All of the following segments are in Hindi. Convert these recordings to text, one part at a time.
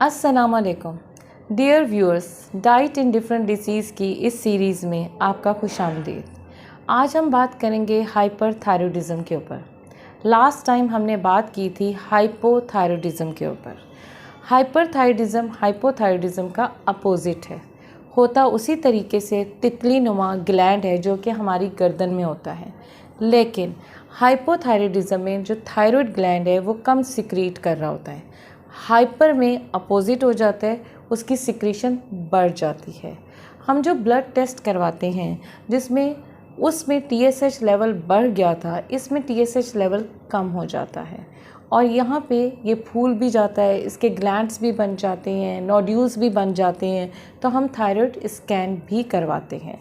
अस्सलाम वालेकुम dear viewers, diet in different disease की इस सीरीज़ में आपका खुशामदीद। आज हम बात करेंगे हाइपरथायरॉयडिज़म के ऊपर। लास्ट टाइम हमने बात की थी हाइपोथायरॉयडिज़म के ऊपर। हाइपरथायरॉयडिज़म हाइपोथायरॉयडिज़म का अपोजिट है। होता उसी तरीके से तितली नुमा ग्लैंड है जो कि हमारी गर्दन में होता है, लेकिन हाइपोथायरॉयडिज़म में जो थायराइड ग्लैंड है वो कम सिक्रीट कर रहा होता है। हाइपर में अपोजिट हो जाता है, उसकी सिक्रीशन बढ़ जाती है। हम जो ब्लड टेस्ट करवाते हैं जिसमें उसमें TSH लेवल बढ़ गया था, इसमें TSH लेवल कम हो जाता है और यहाँ पे ये फूल भी जाता है, इसके ग्लैंड्स भी बन जाते हैं, नोड्यूल्स भी बन जाते हैं, तो हम थायराइड स्कैन भी करवाते हैं।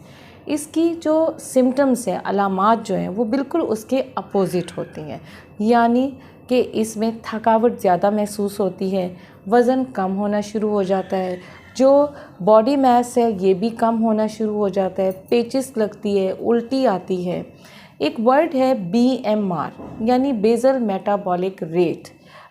इसकी जो सिम्टम्स हैं, अलामात जो हैं, वो बिल्कुल उसके अपोजिट होती हैं, यानी कि इसमें थकावट ज़्यादा महसूस होती है, वज़न कम होना शुरू हो जाता है, जो बॉडी मास है ये भी कम होना शुरू हो जाता है, पेचिस लगती है, उल्टी आती है। एक वर्ड है BMR यानी basal metabolic rate.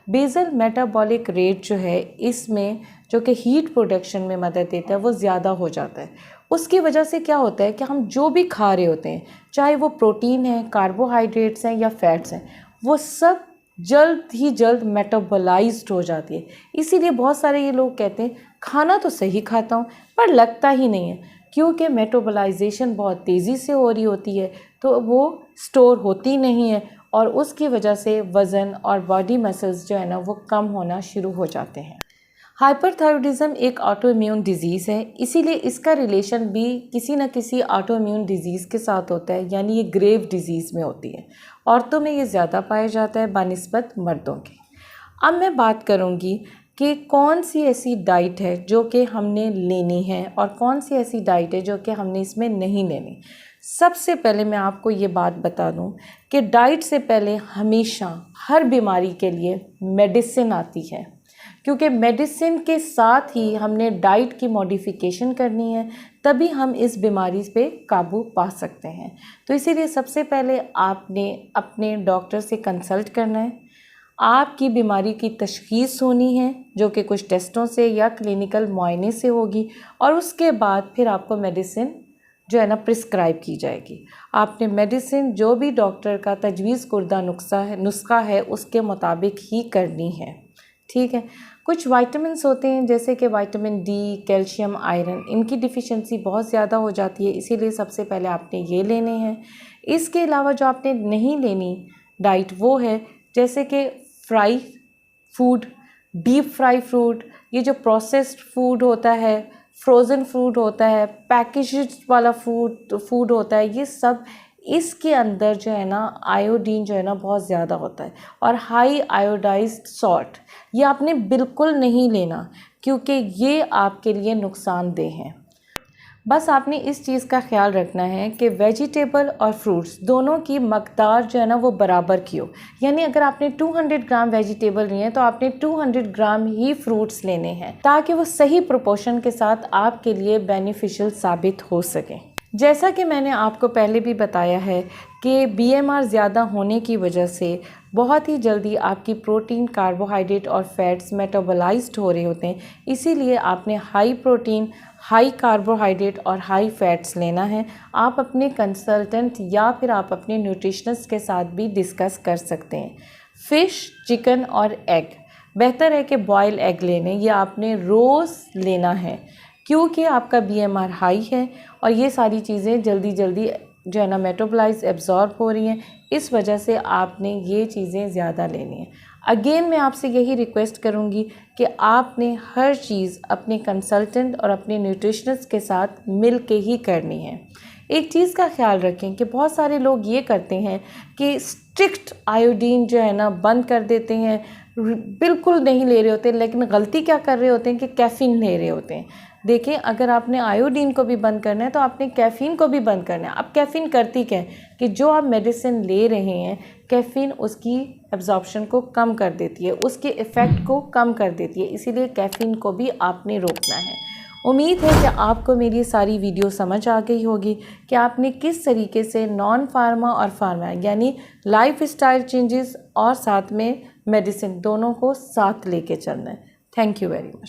Basal metabolic rate जो है इसमें जो कि हीट प्रोडक्शन में मदद देता है वो ज़्यादा हो जाता है। उसकी वजह से क्या होता है कि हम जो भी खा रहे होते हैं, चाहे वो प्रोटीन है, कार्बोहाइड्रेट्स हैं या फैट्स हैं, वो सब जल्द ही जल्द मेटाबोलाइज्ड हो जाती है। इसीलिए बहुत सारे ये लोग कहते हैं खाना तो सही खाता हूँ पर लगता ही नहीं है, क्योंकि मेटाबोलाइजेशन बहुत तेज़ी से हो रही होती है तो वो स्टोर होती नहीं है और उसकी वजह से वज़न और बॉडी मसल्स जो है ना वो कम होना शुरू हो जाते हैं। हाइपरथायरॉयडिज़म एक ऑटो इम्यून डिज़ीज़ है, इसीलिए इसका रिलेशन भी किसी न किसी ऑटो इम्यून डिज़ीज़ के साथ होता है, यानी ये ग्रेव डिज़ीज़ में होती है। औरतों में ये ज़्यादा पाया जाता है बानिस्बत मर्दों के। अब मैं बात करूँगी कि कौन सी ऐसी डाइट है जो कि हमने लेनी है और कौन सी ऐसी डाइट है जो कि हमने इसमें नहीं लेनी। सबसे पहले मैं आपको ये बात बता दूं कि डाइट से पहले हमेशा हर बीमारी के लिए मेडिसिन आती है, क्योंकि मेडिसिन के साथ ही हमने डाइट की मॉडिफिकेशन करनी है, तभी हम इस बीमारी पे काबू पा सकते हैं। तो इसीलिए सबसे पहले आपने अपने डॉक्टर से कंसल्ट करना है, आपकी बीमारी की तशख़ीस होनी है जो कि कुछ टेस्टों से या क्लिनिकल मुआयने से होगी और उसके बाद फिर आपको मेडिसिन जो है ना प्रिस्क्राइब की जाएगी। आपने मेडिसिन जो भी डॉक्टर का तजवीज़ कुर्दा नुस्खा है उसके मुताबिक ही करनी है, ठीक है। कुछ विटामिन्स होते हैं जैसे कि विटामिन D, कैल्शियम, आयरन, इनकी डिफ़िशेंसी बहुत ज़्यादा हो जाती है, इसीलिए सबसे पहले आपने ये लेने हैं। इसके अलावा जो आपने नहीं लेनी डाइट वो है जैसे कि fry food, deep fry food, ये जो प्रोसेस्ड फूड होता है, फ्रोज़न फूड होता है, पैकेज्ड वाला फूड होता है, ये सब इसके अंदर जो है ना आयोडीन जो है ना बहुत ज़्यादा होता है और हाई आयोडाइज्ड सॉल्ट, ये आपने बिल्कुल नहीं लेना क्योंकि ये आपके लिए नुकसानदेह हैं। बस आपने इस चीज़ का ख्याल रखना है कि वेजिटेबल और फ्रूट्स दोनों की मकदार जो है ना वो बराबर की हो, यानी अगर आपने 200 ग्राम वेजिटेबल लिए हैं तो आपने 200 ग्राम ही फ्रूट्स लेने हैं ताकि वो सही प्रोपोर्शन के साथ आपके लिए बेनिफिशियल साबित हो सके। जैसा कि मैंने आपको पहले भी बताया है कि BMR ज़्यादा होने की वजह से बहुत ही जल्दी आपकी प्रोटीन, कार्बोहाइड्रेट और फैट्स मेटाबोलाइज्ड हो रहे होते हैं, इसीलिए आपने हाई प्रोटीन, हाई कार्बोहाइड्रेट और हाई फैट्स लेना है। आप अपने कंसल्टेंट या फिर आप अपने न्यूट्रिशनिस्ट के साथ भी डिस्कस कर सकते हैं। फ़िश, चिकन और एग, बेहतर है कि बॉयल एग लेने, ये आपने रोज़ लेना है क्योंकि आपका BMR हाई है और ये सारी चीज़ें जल्दी जल्दी जो है ना मेटाबोलाइज एब्जॉर्ब हो रही हैं, इस वजह से आपने ये चीज़ें ज़्यादा लेनी है। अगेन मैं आपसे यही रिक्वेस्ट करूँगी कि आपने हर चीज़ अपने कंसल्टेंट और अपने न्यूट्रिशनिस्ट के साथ मिल के ही करनी है। एक चीज़ का ख्याल रखें कि बहुत सारे लोग ये करते हैं कि स्ट्रिक्ट आयोडीन जो है ना बंद कर देते हैं, बिल्कुल नहीं ले रहे होते, लेकिन गलती क्या कर रहे होते हैं कि कैफ़ीन ले रहे होते हैं। देखिए, अगर आपने आयोडीन को भी बंद करना है तो आपने कैफ़ीन को भी बंद करना है। अब कैफ़ीन करती क्या है कि जो आप मेडिसिन ले रहे हैं, कैफ़ीन उसकी एब्जॉर्प्शन को कम कर देती है, उसके इफ़ेक्ट को कम कर देती है, इसीलिए कैफ़ीन को भी आपने रोकना है। उम्मीद है कि आपको मेरी सारी वीडियो समझ आ गई होगी कि आपने किस तरीके से नॉन फार्मा और फार्मा यानी लाइफ स्टाइल चेंजेस और साथ में मेडिसिन दोनों को साथ लेके चलना है। Thank you very much.